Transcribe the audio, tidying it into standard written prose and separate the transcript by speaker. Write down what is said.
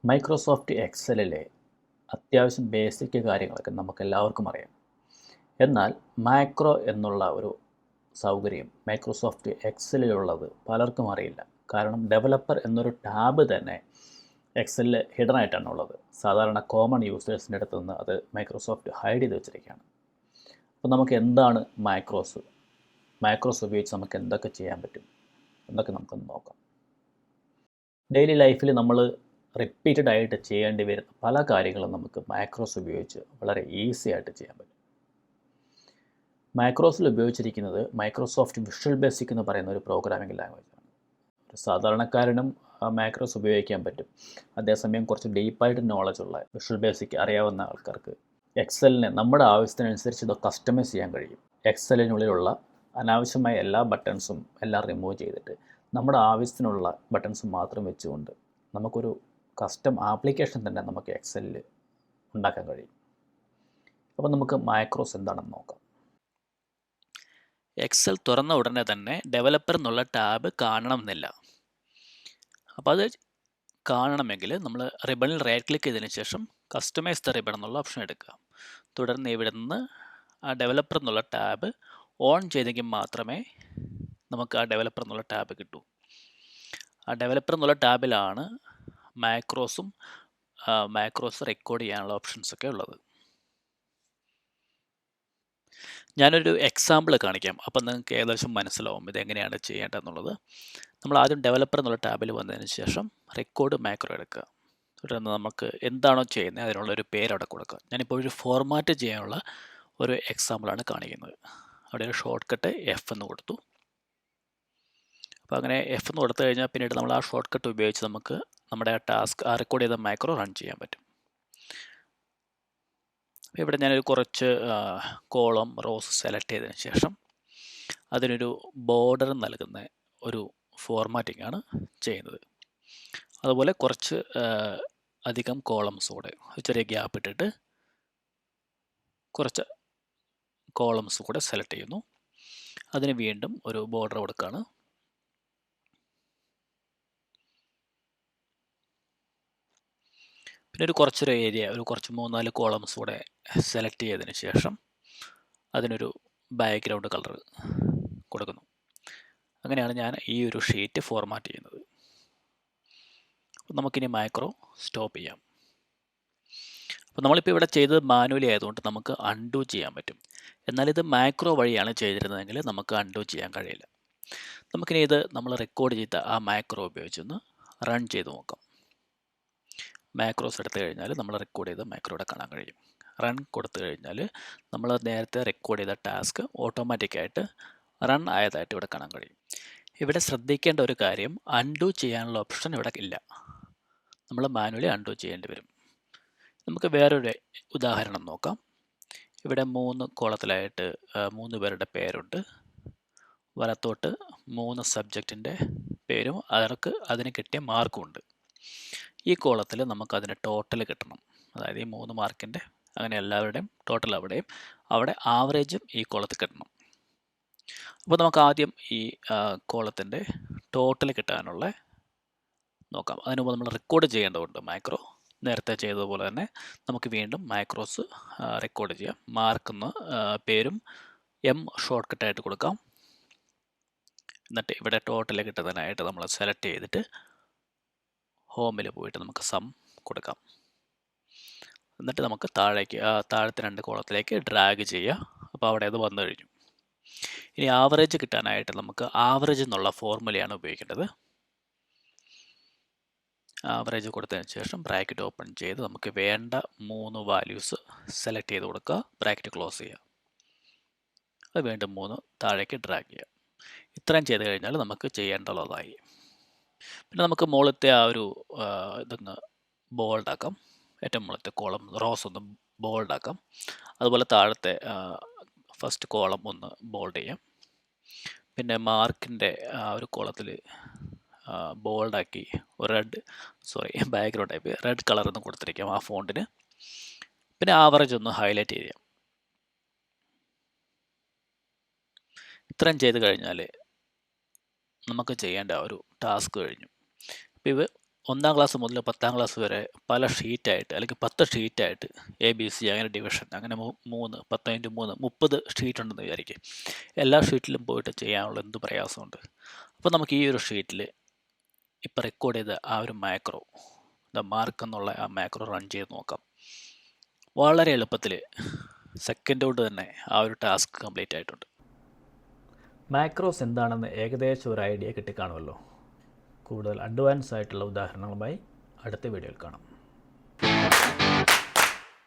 Speaker 1: Microsoft എക്സലിലെ അത്യാവശ്യം basic കാര്യങ്ങളൊക്കെ നമുക്കെല്ലാവർക്കും അറിയാം. എന്നാൽ മാക്രോ എന്നുള്ള ഒരു സൗകര്യം മൈക്രോസോഫ്റ്റ് എക്സലിലുള്ളത് പലർക്കും അറിയില്ല. കാരണം ഡെവലപ്പർ എന്നൊരു ടാബ് തന്നെ എക്സലിൽ ഹിഡൻ ആയിട്ടാണ് ഉള്ളത്. സാധാരണ കോമൺ യൂസേഴ്സിൻ്റെ അടുത്ത് നിന്ന് അത് മൈക്രോസോഫ്റ്റ് ഹൈഡ് ചെയ്ത് വെച്ചിരിക്കുകയാണ്. അപ്പോൾ നമുക്ക് എന്താണ് മാക്രോസ് ഉപയോഗിച്ച് നമുക്ക് എന്തൊക്കെ ചെയ്യാൻ പറ്റും എന്നൊക്കെ നമുക്കൊന്ന് നോക്കാം. ഡെയിലി ലൈഫിൽ നമ്മൾ റിപ്പീറ്റഡ് ആയിട്ട് ചെയ്യേണ്ടി വരുന്ന പല കാര്യങ്ങളും നമുക്ക് മാക്രോസ് ഉപയോഗിച്ച് വളരെ ഈസി ആയിട്ട് ചെയ്യാൻ പറ്റും. മാക്രോസിൽ ഉപയോഗിച്ചിരിക്കുന്നത് മൈക്രോസോഫ്റ്റ് വിഷ്വൽ ബേസിക് എന്ന് പറയുന്ന ഒരു പ്രോഗ്രാമിംഗ് ലാംഗ്വേജാണ്. ഒരു സാധാരണക്കാരനും മാക്രോസ് ഉപയോഗിക്കാൻ പറ്റും. അതേസമയം കുറച്ച് ഡീപ്പായിട്ട് നോളജുള്ള വിഷ്വൽ ബേസിക് അറിയാവുന്ന ആൾക്കാർക്ക് എക്സലിനെ നമ്മുടെ ആവശ്യത്തിനനുസരിച്ച് ഇത് കസ്റ്റമൈസ് ചെയ്യാൻ കഴിയും. എക്സലിനുള്ളിലുള്ള അനാവശ്യമായ എല്ലാ ബട്ടൺസും എല്ലാം റിമൂവ് ചെയ്തിട്ട് നമ്മുടെ ആവശ്യത്തിനുള്ള ബട്ടൺസ് മാത്രം വെച്ചുകൊണ്ട് നമുക്കൊരു കസ്റ്റം ആപ്ലിക്കേഷൻ തന്നെ നമുക്ക് എക്സലിൽ ഉണ്ടാക്കാൻ കഴിയും. അപ്പോൾ നമുക്ക് മാക്രോസ് എന്താണെന്ന് നോക്കാം.
Speaker 2: എക്സൽ തുറന്ന ഉടനെ തന്നെ ഡെവലപ്പർ എന്നുള്ള ടാബ് കാണണമെന്നില്ല. അപ്പോൾ അത് കാണണമെങ്കിൽ നമ്മൾ റിബണിൽ റൈറ്റ് ക്ലിക്ക് ചെയ്തതിന് ശേഷം കസ്റ്റമൈസ് ദ റിബൺ എന്നുള്ള ഓപ്ഷൻ എടുക്കുക. തുടർന്ന് ഇവിടെ നിന്ന് ആ ഡെവലപ്പർ എന്നുള്ള ടാബ് ഓൺ ചെയ്തെങ്കിൽ മാത്രമേ നമുക്ക് ആ ഡെവലപ്പർ എന്നുള്ള ടാബ് കിട്ടൂ. ആ ഡെവലപ്പർ എന്നുള്ള ടാബിലാണ് മാക്രോസ് റെക്കോർഡ് ചെയ്യാനുള്ള ഓപ്ഷൻസൊക്കെ ഉള്ളത്. ഞാനൊരു എക്സാമ്പിൾ കാണിക്കാം, അപ്പം നിങ്ങൾക്ക് ഏകദേശം മനസ്സിലാവും ഇതെങ്ങനെയാണ് ചെയ്യേണ്ടതെന്നുള്ളത്. നമ്മൾ ആദ്യം ഡെവലപ്പർ എന്നുള്ള ടാബിൽ വന്നതിന് ശേഷം റെക്കോർഡ് മാക്രോ എടുക്കുക. തുടർന്ന് നമുക്ക് എന്താണോ ചെയ്യുന്നത് അതിനുള്ളൊരു പേര് അവിടെ കൊടുക്കുക. ഞാനിപ്പോൾ ഒരു ഫോർമാറ്റ് ചെയ്യാനുള്ള ഒരു എക്സാമ്പിളാണ് കാണിക്കുന്നത്. അവിടെ ഒരു ഷോർട്ട് കട്ട് എഫ് എന്ന് കൊടുത്തു. അപ്പോൾ അങ്ങനെ എഫ് എന്ന് കൊടുത്തു കഴിഞ്ഞാൽ പിന്നീട് നമ്മൾ ആ ഷോർട്ട് കട്ട് ഉപയോഗിച്ച് നമുക്ക് നമ്മുടെ ആ റെക്കോർഡ് ചെയ്ത മാക്രോ റൺ ചെയ്യാൻ പറ്റും. ഇവിടെ ഞാനൊരു കുറച്ച് കോളം റോസ് സെലക്ട് ചെയ്തതിന് ശേഷം അതിനൊരു ബോർഡർ നൽകുന്ന ഒരു ഫോർമാറ്റിംഗ് ആണ് ചെയ്യുന്നത്. അതുപോലെ കുറച്ച് അധികം കോളംസ് കൂടെ ചെറിയ ഗ്യാപ്പ് ഇട്ടിട്ട് കുറച്ച് കോളംസ് കൂടെ സെലക്ട് ചെയ്യുന്നു. അതിന് വീണ്ടും ഒരു ബോർഡർ കൊടുക്കുകയാണ്. പിന്നെ കുറച്ചൊരു ഏരിയ കുറച്ച് 3-4 കോളംസ് കൂടെ സെലക്ട് ചെയ്തതിന് ശേഷം അതിനൊരു ബാക്ക്ഗ്രൗണ്ട് കളർ കൊടുക്കുന്നു. അങ്ങനെയാണ് ഞാൻ ഈ ഒരു ഷീറ്റ് ഫോർമാറ്റ് ചെയ്യുന്നത്. അപ്പോൾ നമുക്കിനി മാക്രോ സ്റ്റോപ്പ് ചെയ്യാം. അപ്പോൾ നമ്മളിപ്പോൾ ഇവിടെ ചെയ്തത് മാനുവലി ആയതുകൊണ്ട് നമുക്ക് അൺഡു ചെയ്യാൻ പറ്റും. എന്നാൽ ഇത് മാക്രോ വഴിയാണ് ചെയ്തിരുന്നതെങ്കിൽ നമുക്ക് അൺഡു ചെയ്യാൻ കഴിയില്ല. നമുക്കിനി ഇത് നമ്മൾ റെക്കോർഡ് ചെയ്ത ആ മാക്രോ ഉപയോഗിച്ചൊന്ന് റൺ ചെയ്ത് നോക്കാം. മാക്രോസ് എടുത്തു കഴിഞ്ഞാൽ നമ്മൾ റെക്കോർഡ് ചെയ്ത മാക്രോയുടെ കാണാൻ കഴിയും. റൺ കൊടുത്തു കഴിഞ്ഞാൽ നമ്മൾ നേരത്തെ റെക്കോർഡ് ചെയ്ത ടാസ്ക് ഓട്ടോമാറ്റിക്കായിട്ട് റൺ ആയതായിട്ട് ഇവിടെ കാണാൻ കഴിയും. ഇവിടെ ശ്രദ്ധിക്കേണ്ട ഒരു കാര്യം, അൺഡു ചെയ്യാനുള്ള ഓപ്ഷൻ ഇവിടെ ഇല്ല. നമ്മൾ മാനുവലി അൺഡു ചെയ്യേണ്ടി വരും. നമുക്ക് വേറൊരു ഉദാഹരണം നോക്കാം. ഇവിടെ 3 കോളത്തിലായിട്ട് 3 പേരുടെ പേരുണ്ട്. വലത്തോട്ട് 3 സബ്ജക്റ്റിൻ്റെ പേരും അതിന് കിട്ടിയ മാർക്കും ഉണ്ട്. ഈ കോളത്തിൽ നമുക്കതിന് ടോട്ടൽ കിട്ടണം. അതായത് ഈ 3 മാർക്കിൻ്റെ അങ്ങനെ എല്ലാവരുടെയും ടോട്ടൽ അവിടെ ആവറേജും ഈ കോളത്തിൽ കിട്ടണം. അപ്പോൾ നമുക്ക് ആദ്യം ഈ കോളത്തിൻ്റെ ടോട്ടൽ കിട്ടാനുള്ള നോക്കാം. അതിന് മുമ്പ് നമ്മൾ റെക്കോർഡ് ചെയ്യേണ്ടതുണ്ട് മാക്രോ. നേരത്തെ ചെയ്തതുപോലെ തന്നെ നമുക്ക് വീണ്ടും മാക്രോസ് റെക്കോർഡ് ചെയ്യാം. മാർക്കെന്ന് പേരും എം ഷോർട്ട് കട്ടായിട്ട് കൊടുക്കാം. എന്നിട്ട് ഇവിടെ ടോട്ടൽ കിട്ടുന്നതിനായിട്ട് നമ്മൾ സെലക്ട് ചെയ്തിട്ട് ഹോമിൽ പോയിട്ട് നമുക്ക് സം കൊടുക്കാം. എന്നിട്ട് നമുക്ക് താഴത്തെ 2 കോളത്തിലേക്ക് ഡ്രാഗ് ചെയ്യുക. അപ്പോൾ അവിടെ അത് വന്നു കഴിഞ്ഞു. ഇനി ആവറേജ് കിട്ടാനായിട്ട് നമുക്ക് ആവറേജ് എന്നുള്ള ഫോർമുലയാണ് ഉപയോഗിക്കേണ്ടത്. ആവറേജ് കൊടുത്തതിന് ശേഷം ബ്രാക്കറ്റ് ഓപ്പൺ ചെയ്ത് നമുക്ക് വേണ്ട 3 വാല്യൂസ് സെലക്ട് ചെയ്ത് കൊടുക്കുക. ബ്രാക്കറ്റ് ക്ലോസ് ചെയ്യുക. അത് വീണ്ടും 3 താഴേക്ക് ഡ്രാഗ് ചെയ്യുക. ഇത്രയും ചെയ്ത് കഴിഞ്ഞാൽ നമുക്ക് ചെയ്യേണ്ടതായി. പിന്നെ നമുക്ക് മുകളിലത്തെ ആ ഒരു ഇതൊന്ന് ബോൾഡാക്കാം. ഏറ്റവും മുകളിലത്തെ കോളം റോസ് ഒന്ന് ബോൾഡാക്കാം. അതുപോലെ താഴത്തെ ഫസ്റ്റ് കോളം ഒന്ന് ബോൾഡ് ചെയ്യാം. പിന്നെ മാർക്കിൻ്റെ ആ ഒരു കോളത്തിൽ ബോൾഡാക്കി ബാക്ക്ഗ്രൗണ്ട് ടൈപ്പ് റെഡ് കളർ ഒന്ന് കൊടുത്തിരിക്കാം ആ ഫോണ്ടിന്. പിന്നെ ആവറേജ് ഒന്ന് ഹൈലൈറ്റ് ചെയ്യാം. ഇത്രയും ചെയ്ത് കഴിഞ്ഞാൽ നമുക്ക് ചെയ്യേണ്ട ഒരു ടാസ്ക് കഴിഞ്ഞു. ഇപ്പോൾ 1-ാം ക്ലാസ് മുതൽ 10-ാം ക്ലാസ് വരെ പല ഷീറ്റായിട്ട് അല്ലെങ്കിൽ 10 ഷീറ്റായിട്ട് ABC അങ്ങനെ ഡിവിഷൻ അങ്ങനെ 3 10x3 30 ഷീറ്റ് ഉണ്ടെന്ന് വിചാരിക്കും. എല്ലാ ഷീറ്റിലും പോയിട്ട് ചെയ്യാനുള്ള എന്ത് പ്രയാസമുണ്ട്. അപ്പോൾ നമുക്ക് ഈ ഒരു ഷീറ്റിൽ ഇപ്പോൾ റെക്കോർഡ് ചെയ്ത ആ ഒരു മാക്രോ മാർക്ക് എന്നുള്ള ആ മാക്രോ റൺ ചെയ്ത് നോക്കാം. വളരെ എളുപ്പത്തിൽ സെക്കൻഡ് കൊണ്ട് തന്നെ ആ ഒരു ടാസ്ക് കംപ്ലീറ്റ് ആയിട്ടുണ്ട്.
Speaker 1: മാക്രോസ് എന്താണെന്ന് ഏകദേശം ഒരു ഐഡിയ കിട്ടിക്കാണുമല്ലോ. കൂടുതൽ അഡ്വാൻസ് ആയിട്ടുള്ള ഉദാഹരണങ്ങളുമായി അടുത്ത വീഡിയോയിൽ കാണാം.